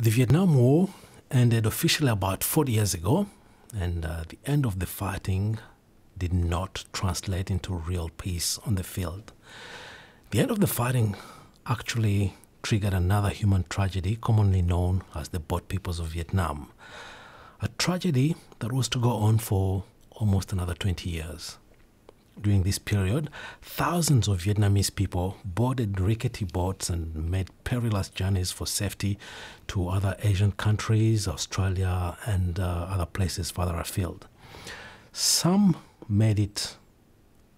The Vietnam War ended officially about 40 years ago, and the end of the fighting did not translate into real peace on the field. The end of the fighting actually triggered another human tragedy commonly known as the Boat Peoples of Vietnam, a tragedy that was to go on for almost another 20 years. During this period, thousands of Vietnamese people boarded rickety boats and made perilous journeys for safety to other Asian countries, Australia, and other places further afield. Some made it,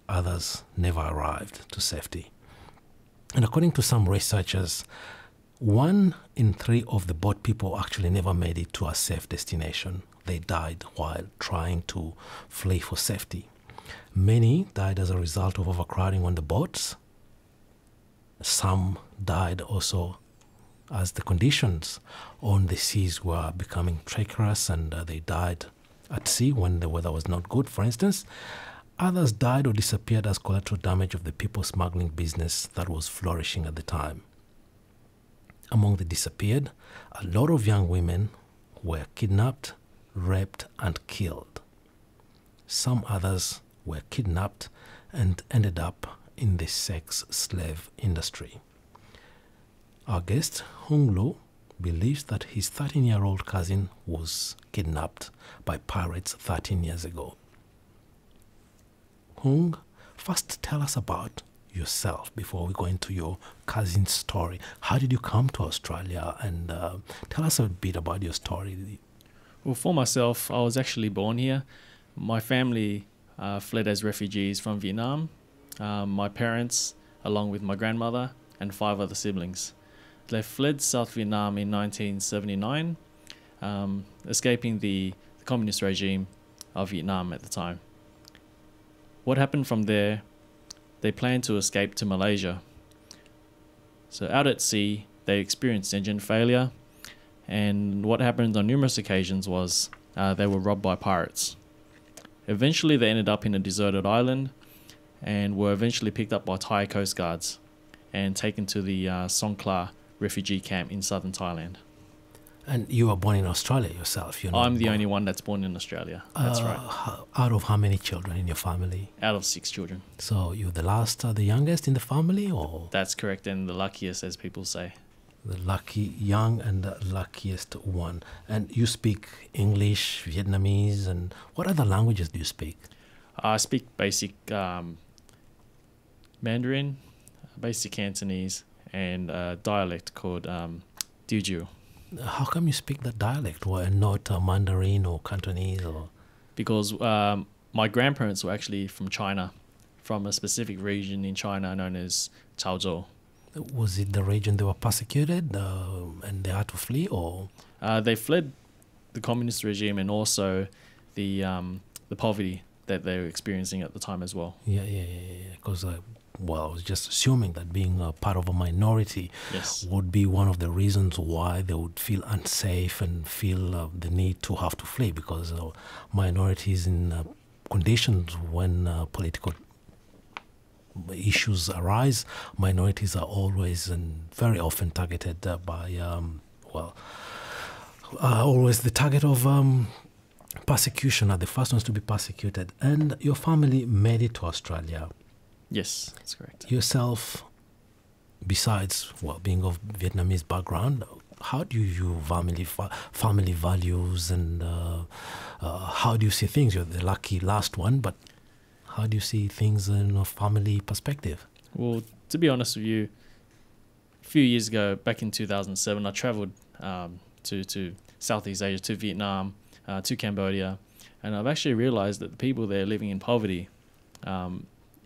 others never arrived to safety. And according to some researchers, 1 in 3 of the boat people actually never made it to a safe destination. They died while trying to flee for safety. Many died as a result of overcrowding on the boats. Some died also as the conditions on the seas were becoming treacherous, and they died at sea when the weather was not good, for instance. Others died or disappeared as collateral damage of the people smuggling business that was flourishing at the time. Among the disappeared, a lot of young women were kidnapped, raped, and killed. Some others were kidnapped and ended up in the sex slave industry. Our guest, Hung Luu, believes that his 13-year-old cousin was kidnapped by pirates 13 years ago. Hung, first tell us about yourself before we go into your cousin's story. How did you come to Australia? And tell us a bit about your story. Well, for myself, I was actually born here. My family fled as refugees from Vietnam. My parents, along with my grandmother and 5 other siblings. They fled South Vietnam in 1979, escaping the communist regime of Vietnam at the time. What happened from there, they planned to escape to Malaysia. So out at sea, they experienced engine failure, and what happened on numerous occasions was they were robbed by pirates. Eventually they ended up in a deserted island and were eventually picked up by Thai Coast Guards and taken to the Songkhla refugee camp in southern Thailand. And you were born in Australia yourself? I'm the only one that's born in Australia. That's right. Out of how many children in your family? Out of 6 children. So you're the last, the youngest in the family, or? That's correct, and the luckiest, as people say. The lucky young and the luckiest one. And you speak English, Vietnamese, and what other languages do you speak? I speak basic Mandarin, basic Cantonese, and a dialect called Teochew. How come you speak that dialect, and not Mandarin or Cantonese? Or? Because my grandparents were actually from China, from a specific region in China known as Chaozhou. Was it the region they were persecuted and they had to flee, or? They fled the communist regime and also the poverty that they were experiencing at the time as well. Yeah. Because I was just assuming that being a part of a minority would be one of the reasons why they would feel unsafe and feel the need to have to flee, because minorities in conditions when political issues arise, minorities are always and very often targeted by, always the target of persecution, are the first ones to be persecuted. And your family made it to Australia. Yes, that's correct. Yourself, besides being of Vietnamese background, how do you view family values, and how do you see things? You're the lucky last one, but how do you see things in a family perspective? Well, to be honest with you, a few years ago, back in 2007, I travelled to Southeast Asia, to Vietnam, to Cambodia, and I've actually realised that the people there living in poverty,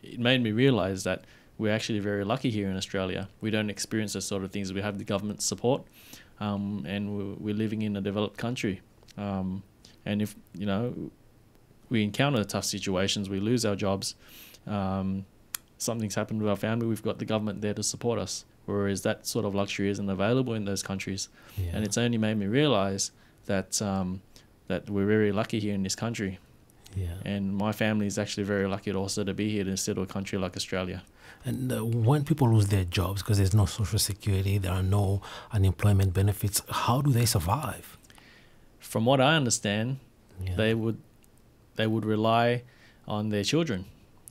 it made me realise that we're actually very lucky here in Australia. We don't experience those sort of things. We have the government support, and we're living in a developed country. And if, we encounter tough situations, we lose our jobs, something's happened with our family, we've got the government there to support us, whereas that sort of luxury isn't available in those countries. And it's only made me realise that that we're very lucky here in this country. Yeah. And my family is actually very lucky also to be here instead of a country like Australia. And when people lose their jobs because there's no social security, there are no unemployment benefits, how do they survive? From what I understand, Yeah. they would rely on their children.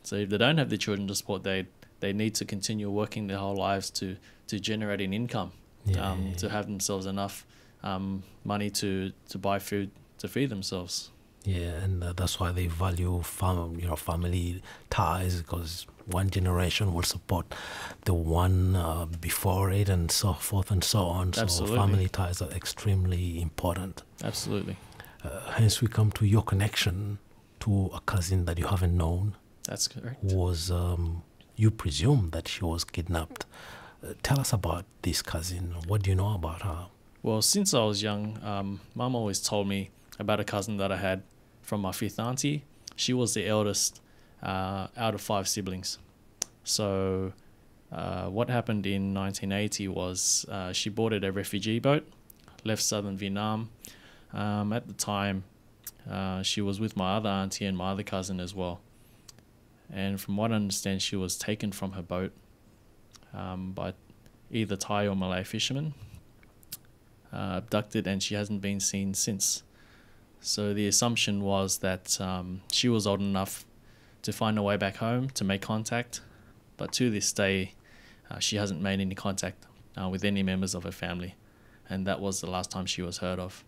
So if they don't have their children to support, they need to continue working their whole lives to generate an income, to have themselves enough money to buy food to feed themselves. Yeah, and that's why they value family ties, because one generation will support the one before it, and so forth and so on. Absolutely. So family ties are extremely important. Absolutely. Hence, we come to your connection to a cousin that you haven't known. That's correct. Was you presume that she was kidnapped? Tell us about this cousin. What do you know about her? Well, since I was young, Mum always told me about a cousin that I had from my fifth auntie. She was the eldest out of 5 siblings. So what happened in 1980 was she boarded a refugee boat, left southern Vietnam. At the time, she was with my other auntie and my other cousin as well. And from what I understand, she was taken from her boat by either Thai or Malay fishermen, abducted, and she hasn't been seen since. So the assumption was that she was old enough to find her way back home, to make contact, but to this day she hasn't made any contact with any members of her family, and that was the last time she was heard of.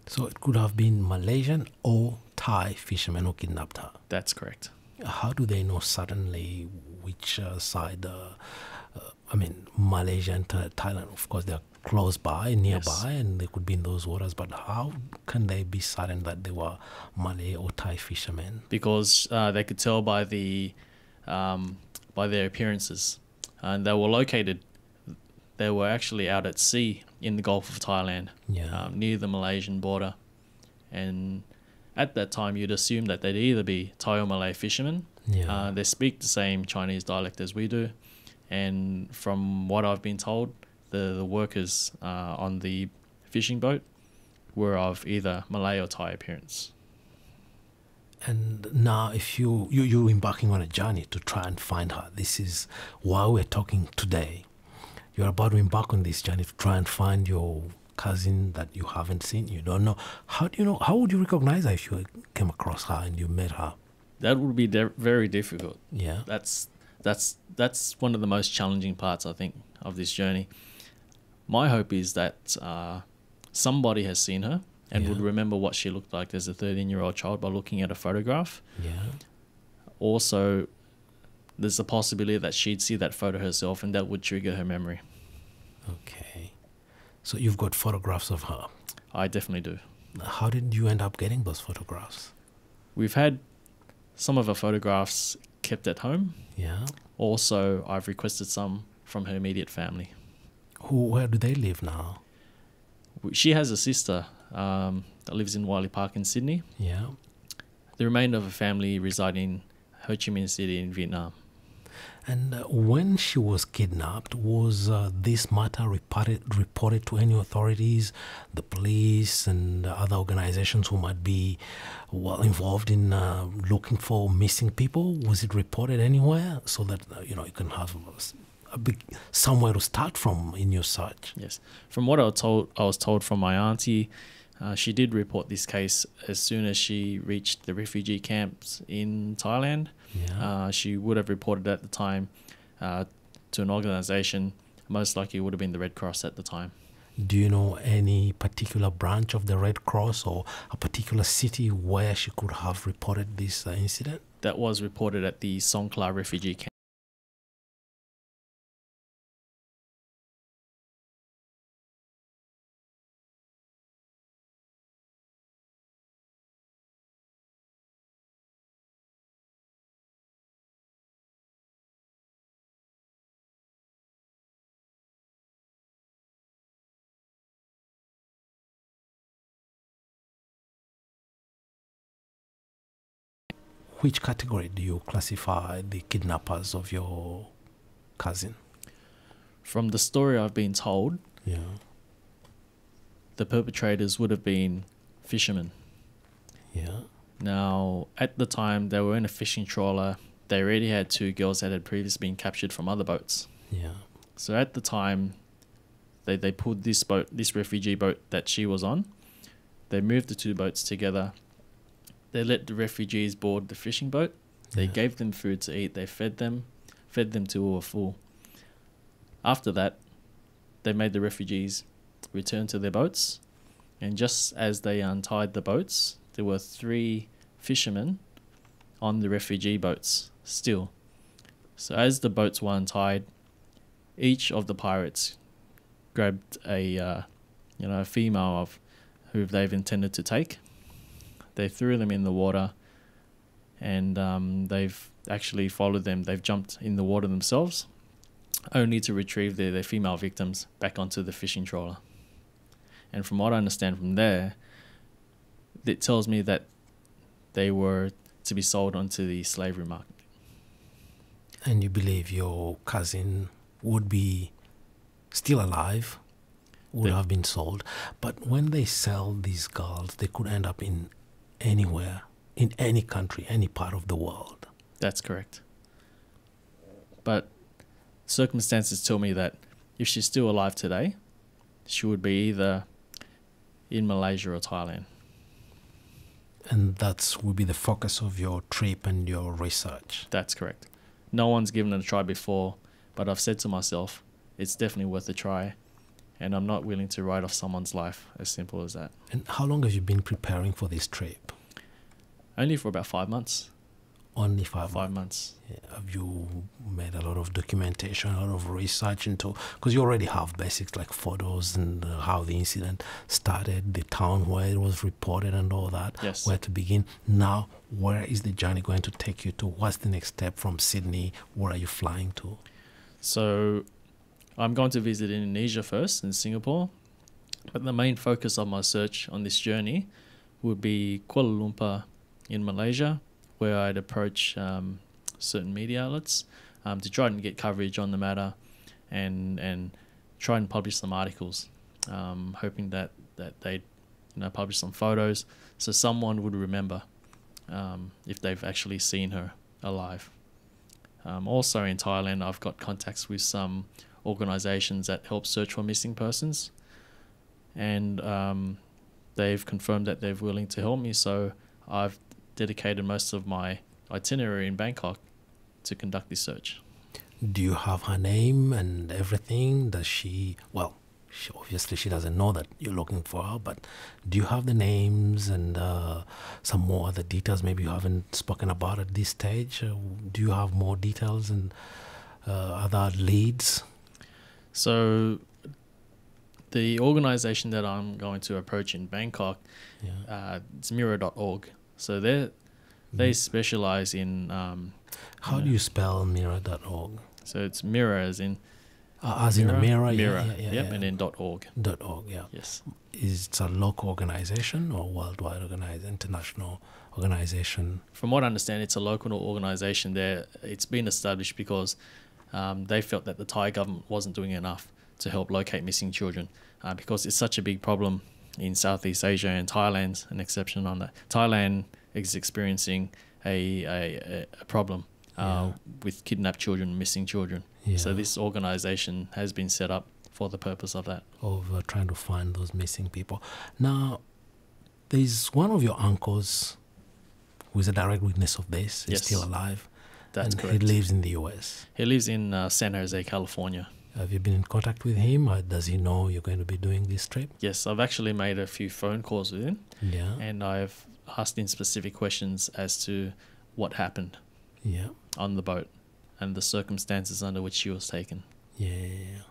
So it could have been Malaysian or Thai fishermen who kidnapped her. That's correct. How do they know suddenly which side? Malaysia and Thailand, of course, they're close by, nearby, Yes. and they could be in those waters. But how can they be certain that they were Malay or Thai fishermen? Because they could tell by their appearances, and they were located. They were actually out at sea in the Gulf of Thailand, Yeah. near the Malaysian border, and at that time you'd assume that they'd either be Thai or Malay fishermen. Yeah. They speak the same Chinese dialect as we do, and from what I've been told, the workers on the fishing boat were of either Malay or Thai appearance. And now, if you're embarking on a journey to try and find her, this is why we're talking today. You're about to embark on this journey to try and find your cousin that you haven't seen, you don't know. How do you know? How would you recognize her if you came across her and you met her? That would be very difficult. Yeah. That's one of the most challenging parts, I think, of this journey. My hope is that somebody has seen her and would remember what she looked like as a 13-year-old child by looking at a photograph. Yeah. Also, there's a possibility that she'd see that photo herself and that would trigger her memory. Okay. So you've got photographs of her. I definitely do. How did you end up getting those photographs? We've had some of her photographs kept at home. Yeah. Also, I've requested some from her immediate family. Where do they live now? She has a sister that lives in Wiley Park in Sydney. Yeah. The remainder of her family reside in Ho Chi Minh City in Vietnam. And when she was kidnapped, was this matter reported to any authorities, the police and other organizations who might be involved in looking for missing people? Was it reported anywhere so that you can have a big somewhere to start from in your search? Yes, from what I was told from my auntie, she did report this case as soon as she reached the refugee camps in Thailand. Yeah. She would have reported at the time to an organization. Most likely it would have been the Red Cross at the time. Do you know any particular branch of the Red Cross or a particular city where she could have reported this incident? That was reported at the Songkhla refugee camp. Which category do you classify the kidnappers of your cousin? From the story I've been told, Yeah. the perpetrators would have been fishermen. Yeah. Now, at the time, they were in a fishing trawler. They already had 2 girls that had previously been captured from other boats. Yeah. So at the time, they pulled this refugee boat that she was on. They moved the 2 boats together. They let the refugees board the fishing boat. They gave them food to eat. They fed them till they were full. After that, they made the refugees return to their boats. And just as they untied the boats, there were 3 fishermen on the refugee boats still. So as the boats were untied, each of the pirates grabbed a female of who they've intended to take. They threw them in the water, and they've actually followed them. They've jumped in the water themselves, only to retrieve their female victims back onto the fishing trawler. And from what I understand from there, it tells me that they were to be sold onto the slavery market. And you believe your cousin would be still alive, would have been sold. But when they sell these girls, they could end up in anywhere, in any country, any part of the world. That's correct. But circumstances tell me that if she's still alive today, she would be either in Malaysia or Thailand. And that will be the focus of your trip and your research. That's correct. No one's given it a try before, but I've said to myself, it's definitely worth a try, and I'm not willing to write off someone's life, as simple as that. And how long have you been preparing for this trip? Only for about 5 months. Only 5 5 months. Yeah. Have you made a lot of documentation, a lot of research into, because you already have basics like photos and how the incident started, the town where it was reported and all that, Yes. where to begin. Now, where is the journey going to take you to? What's the next step from Sydney? Where are you flying to? So I'm going to visit Indonesia first, in Singapore, but the main focus of my search on this journey would be Kuala Lumpur in Malaysia, where I'd approach certain media outlets to try and get coverage on the matter and try and publish some articles, hoping that they'd publish some photos so someone would remember if they've actually seen her alive. Also in Thailand, I've got contacts with some organizations that help search for missing persons, and they've confirmed that they're willing to help me, so I've dedicated most of my itinerary in Bangkok to conduct this search. Do you have her name and everything? Does she obviously she doesn't know that you're looking for her, but do you have the names and some more other details maybe you haven't spoken about at this stage? Do you have more details and other leads? So the organization that I'm going to approach in Bangkok, it's mirror.org. So they specialize in... How do you spell mirror.org? So it's mirror as in... as in a mirror? Yep, and then .org. .org, yeah. Yes. Is it a local organization or worldwide international organization? From what I understand, it's a local organization there. It's been established because they felt that the Thai government wasn't doing enough to help locate missing children because it's such a big problem in Southeast Asia, and Thailand's an exception on that. Thailand is experiencing a problem with kidnapped children and missing children. Yeah. So this organization has been set up for the purpose of that. Of trying to find those missing people. Now, there's one of your uncles who is a direct witness of this. He's still alive. That's correct. He lives in the US. He lives in San Jose, California. Have you been in contact with him? Or does he know you're going to be doing this trip? Yes, I've actually made a few phone calls with him. Yeah. And I've asked him specific questions as to what happened on the boat and the circumstances under which she was taken. Yeah.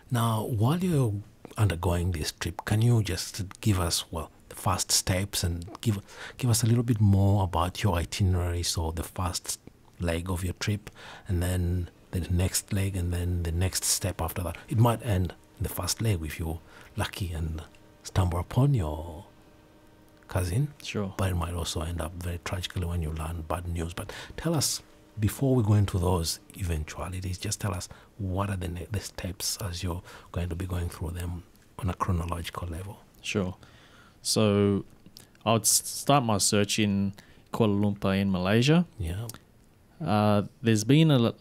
Now, while you're undergoing this trip, can you just give us, the first steps and give us a little bit more about your itinerary, so the first leg of your trip, and then the next leg, and then the next step after that. It might end in the first leg if you're lucky and stumble upon your cousin. Sure. But it might also end up very tragically when you learn bad news. But tell us, before we go into those eventualities, just tell us what are the steps as you're going to be going through them on a chronological level. Sure. So I would start my search in Kuala Lumpur in Malaysia. Yeah. There's been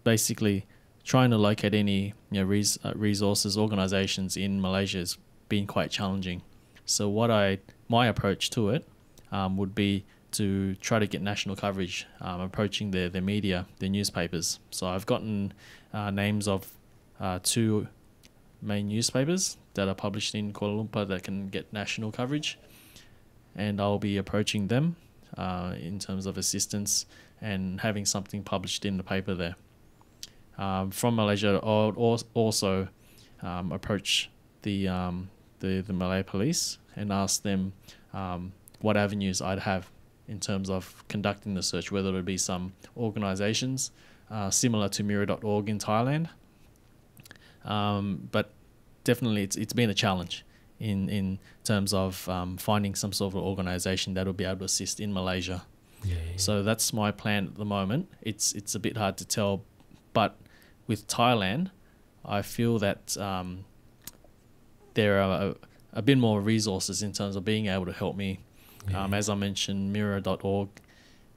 basically trying to locate any resources, organizations in Malaysia has been quite challenging. So my approach to it would be to try to get national coverage, approaching the media, the newspapers. So I've gotten names of 2 main newspapers that are published in Kuala Lumpur that can get national coverage, and I'll be approaching them in terms of assistance and having something published in the paper there. From Malaysia, I'll also approach the Malay police and ask them what avenues I'd have in terms of conducting the search, whether it would be some organisations similar to Mirror.org in Thailand. But definitely it's been a challenge in terms of finding some sort of organisation that will be able to assist in Malaysia. Yeah. So that's my plan at the moment. It's a bit hard to tell, but with Thailand, I feel that there are a bit more resources in terms of being able to help me. As I mentioned, Mirror.org,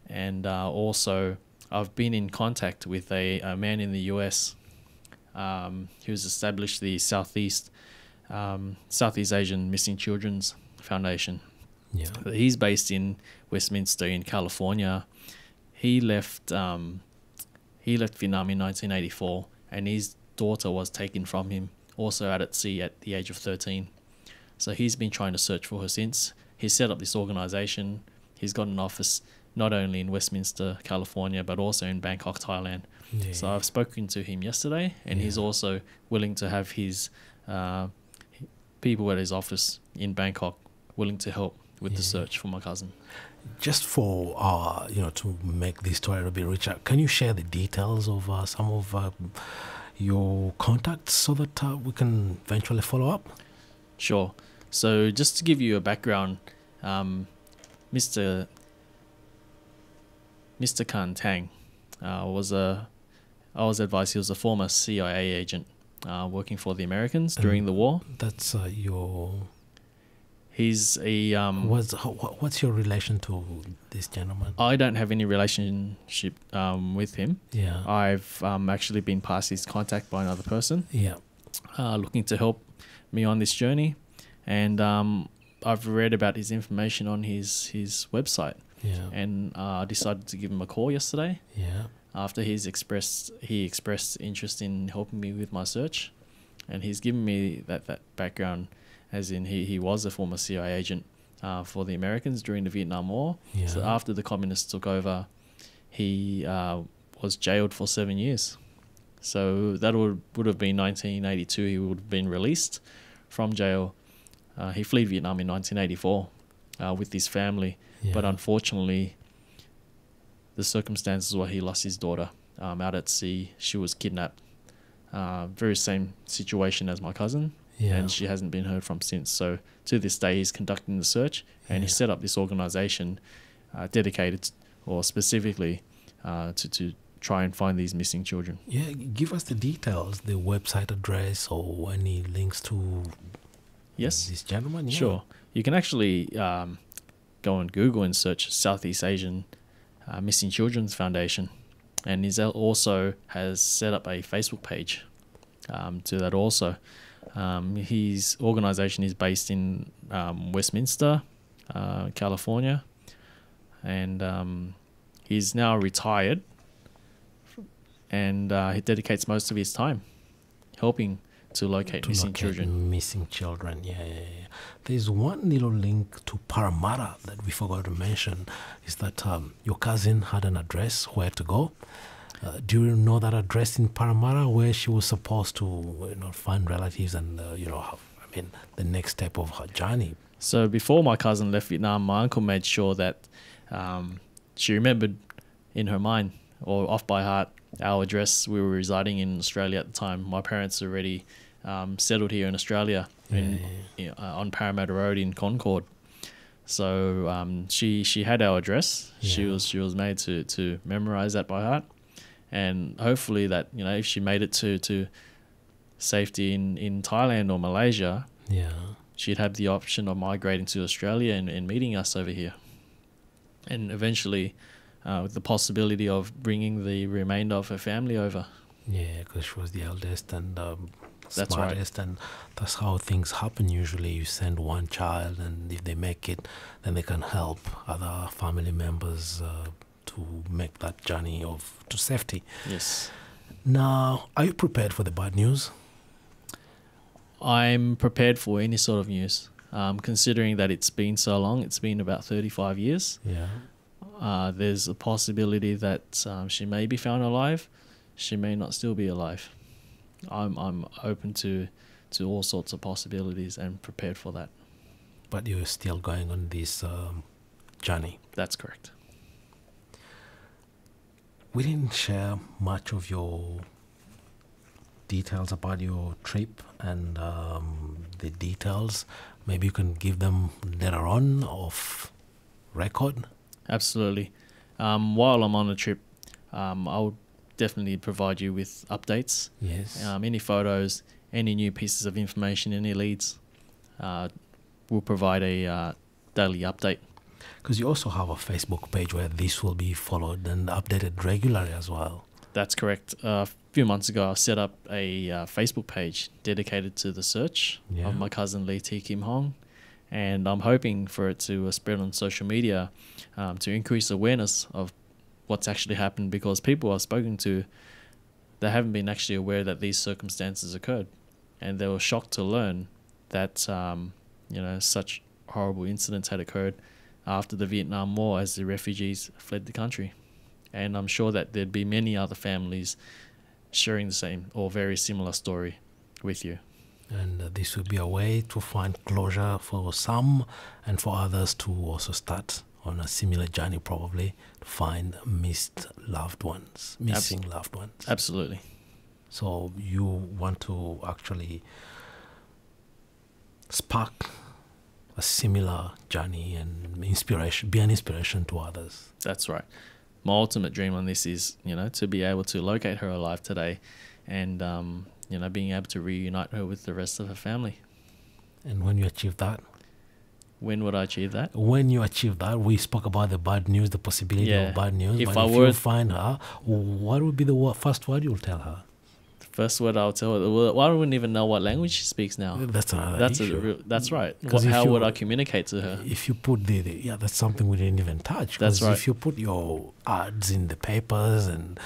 and also I've been in contact with a man in the US who's established the Southeast Asian Missing Children's Foundation. Yeah. He's based in Westminster in California. He left Vietnam in 1984, and his daughter was taken from him, also out at sea at the age of 13. So he's been trying to search for her since. He's set up this organisation. He's got an office not only in Westminster, California, but also in Bangkok, Thailand. Yeah. So I've spoken to him yesterday, and he's also willing to have his people at his office in Bangkok willing to help with the search for my cousin. Just for to make this story a bit richer, can you share the details of some of your contacts so that we can eventually follow up? Sure. So just to give you a background, Mr. Khan Tang I was advised he was a former CIA agent working for the Americans during the war. That's He's a what's your relation to this gentleman? I don't have any relationship with him. Yeah. I've actually been passed his contact by another person. Yeah. Looking to help me on this journey, and I've read about his information on his website. Yeah. And I decided to give him a call yesterday. Yeah. After he expressed interest in helping me with my search, and he's given me that background, as in he was a former CIA agent for the Americans during the Vietnam War. Yeah. So after the communists took over, he was jailed for 7 years. So that would have been 1982. He would have been released from jail. He fled Vietnam in 1984 with his family, but unfortunately, the circumstances were he lost his daughter out at sea. She was kidnapped. Very same situation as my cousin, and she hasn't been heard from since. So to this day, he's conducting the search, and he set up this organization dedicated or specifically to try and find these missing children. Yeah, give us the details, the website address or any links to this gentleman. Yeah. Sure. You can actually go on Google and search Southeast Asian Missing Children's Foundation, and he also has set up a Facebook page to that also. His organization is based in Westminster, California, and he's now retired, and he dedicates most of his time helping to locate missing children. Missing children, yeah. There's one little link to Parramatta that we forgot to mention, is that your cousin had an address where to go. Do you know that address in Parramatta where she was supposed to find relatives and the next step of her journey? So before my cousin left Vietnam, my uncle made sure that she remembered in her mind or off by heart our address. We were residing in Australia at the time. My parents already settled here in Australia on Parramatta Road in Concord. So she had our address. Yeah. She was made to memorize that by heart, and hopefully that if she made it to safety in Thailand or Malaysia, she'd have the option of migrating to Australia and meeting us over here. and eventually with the possibility of bringing the remainder of her family over. Yeah, because she was the eldest and That's smartest, and that's how things happen usually. You send one child, and if they make it, then they can help other family members to make that journey to safety. Yes. Now, are you prepared for the bad news? I'm prepared for any sort of news, considering that it's been so long. It's been about 35 years. Yeah. There's a possibility that she may be found alive. She may not still be alive. I'm open to all sorts of possibilities and prepared for that. But you're still going on this journey. That's correct. We didn't share much of your details about your trip and the details. Maybe you can give them later on off record. Absolutely. While I'm on the trip, I'll definitely provide you with updates. Yes. Any photos, any new pieces of information, any leads. We'll provide a daily update. Because you also have a Facebook page where this will be followed and updated regularly as well. That's correct. A few months ago, I set up a Facebook page dedicated to the search of my cousin Lee T. Kim Hong, and I'm hoping for it to spread on social media to increase awareness of what's actually happened, because people I've spoken to, they haven't been actually aware that these circumstances occurred, and they were shocked to learn that such horrible incidents had occurred after the Vietnam War as the refugees fled the country. And I'm sure that there'd be many other families sharing the same or very similar story with you. And this will be a way to find closure for some, and for others to also start on a similar journey, probably to find missing loved ones. Absolutely. So you want to actually spark a similar journey and be an inspiration to others. That's right. My ultimate dream on this is, to be able to locate her alive today, and being able to reunite her with the rest of her family. And when you achieve that? When would I achieve that? When you achieve that, we spoke about the bad news, the possibility of bad news. If you find her, what would be the first word you'll tell her? The first word I'll tell her, well, I wouldn't even know what language she speaks now. That's another issue. That's right. How would I communicate to her? If you put that's something we didn't even touch. That's right. If you put your ads in the papers and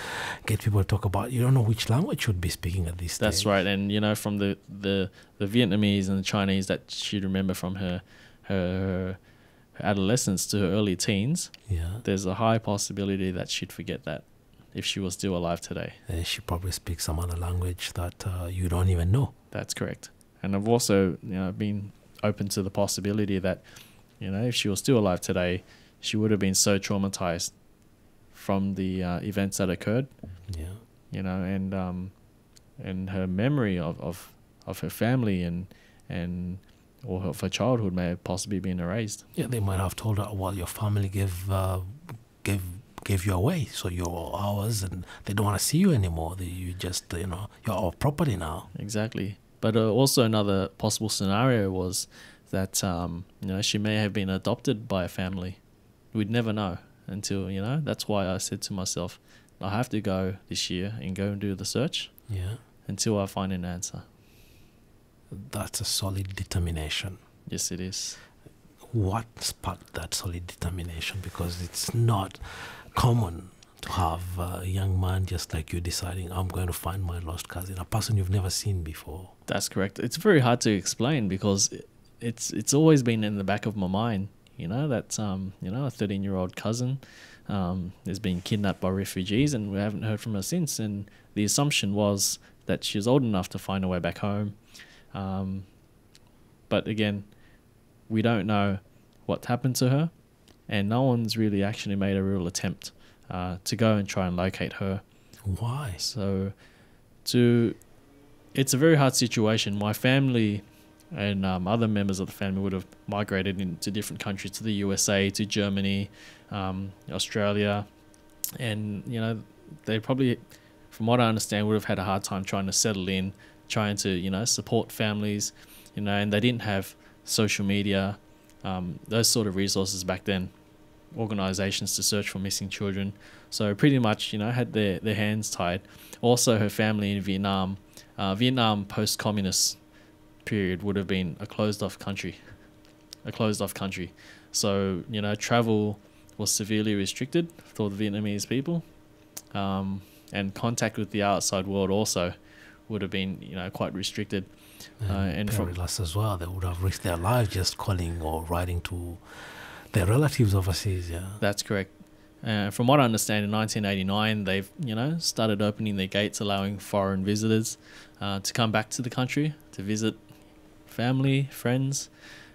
get people to talk about, you don't know which language you'd be speaking at this stage. That's right. And, from the Vietnamese and the Chinese that she'd remember from her adolescence to her early teens, there's a high possibility that she'd forget that if she was still alive today. And she probably speaks some other language that you don't even know. That's correct. And I've also been open to the possibility that if she was still alive today, she would have been so traumatized from the events that occurred. And her memory of her family and or of her childhood may have possibly been erased. Yeah, they might have told her, well, your family gave you away, so you're ours, and they don't want to see you anymore. You just, you're our property now. Exactly. But also another possible scenario was that, she may have been adopted by a family. We'd never know until, that's why I said to myself, I have to go this year and go and do the search until I find an answer. That's a solid determination. Yes, it is. What sparked that solid determination? Because it's not common to have a young man just like you deciding, I'm going to find my lost cousin, a person you've never seen before. That's correct. It's very hard to explain because it's always been in the back of my mind, that a 13-year-old cousin has been kidnapped by refugees, and we haven't heard from her since. And the assumption was that she was old enough to find her way back home. But again, we don't know what happened to her, and no one's really actually made a real attempt to go and try and locate her. Why? So it's a very hard situation. My family and other members of the family would have migrated into different countries, to the USA, to Germany, Australia, and they probably, from what I understand, would have had a hard time trying to settle in, trying to support families, and they didn't have social media, those sort of resources back then. organizations to search for missing children. So pretty much, had their hands tied. Also, her family in Vietnam, Vietnam post-communist period would have been a closed-off country. So, travel was severely restricted for the Vietnamese people. And contact with the outside world also would have been, quite restricted. And perilous as well. They would have risked their lives just calling or writing to their relatives overseas. Yeah, that's correct. From what I understand, in 1989, they've started opening their gates, allowing foreign visitors to come back to the country to visit family, friends.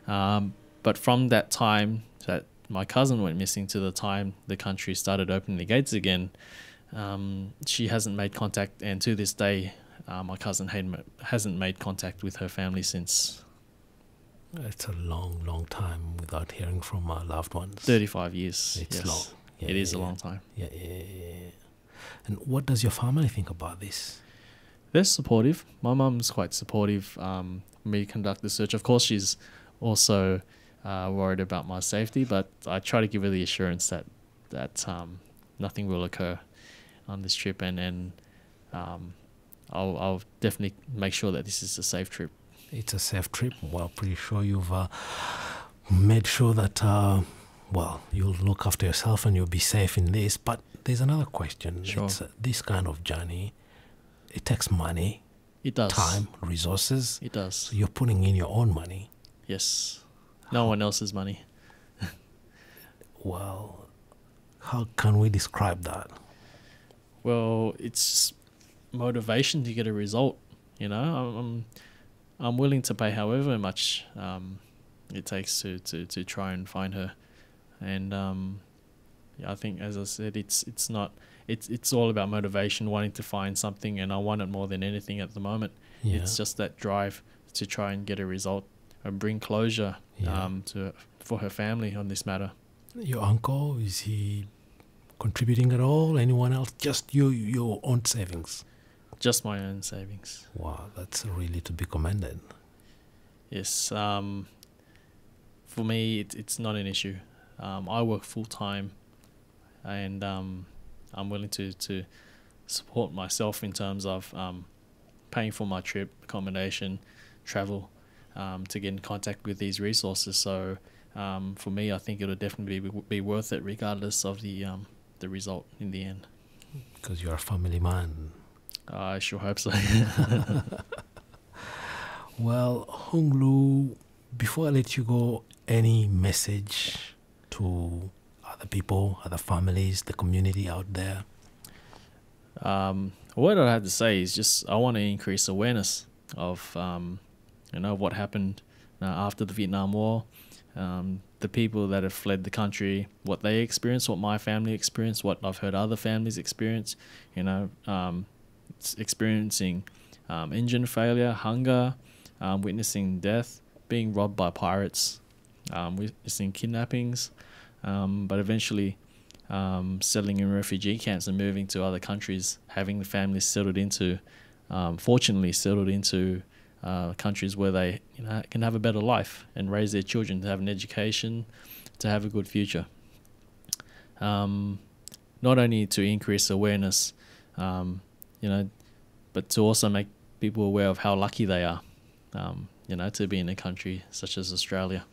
But from that time that my cousin went missing to the time the country started opening the gates again, she hasn't made contact, and to this day, my cousin hasn't made contact with her family since. It's a long time without hearing from our loved ones. 35 years. It's yes. long. Yeah, it is a long time. Yeah. And what does your family think about this? They're supportive. My mum's quite supportive. Me conduct the search. Of course, she's also worried about my safety, but I try to give her the assurance that nothing will occur on this trip, and I'll definitely make sure that this is a safe trip. It's a safe trip. Well, pretty sure you've made sure that you'll look after yourself and you'll be safe in this. But there's another question. Sure. It's this kind of journey. It takes money. It does. Time, resources. It does. So you're putting in your own money. Yes. No one else's money. Well, how can we describe that? Well, it's motivation to get a result. I'm willing to pay however much it takes to try and find her, and I think, as I said, it's all about motivation, wanting to find something, and I want it more than anything at the moment. Yeah. It's just that drive to try and get a result and bring closure for her family on this matter. Your uncle, is he contributing at all? Anyone else? Just your own savings? Just my own savings. Wow, that's really to be commended. Yes. For me, it's not an issue. I work full time, and I'm willing to support myself in terms of paying for my trip, accommodation, travel, to get in contact with these resources. So for me, I think it'll definitely be worth it, regardless of the result in the end. Because you're a family man. I sure hope so. Well, Hung Luu, before I let you go, any message to other people, other families, the community out there? What I have to say is just I want to increase awareness of what happened after the Vietnam War, the people that have fled the country, what they experienced, what my family experienced, what I've heard other families experience. Experiencing engine failure, hunger, witnessing death, being robbed by pirates, witnessing kidnappings, but eventually settling in refugee camps and moving to other countries, having the families fortunately settled into countries where they can have a better life and raise their children to have an education, to have a good future. Not only to increase awareness, but to also make people aware of how lucky they are, to be in a country such as Australia.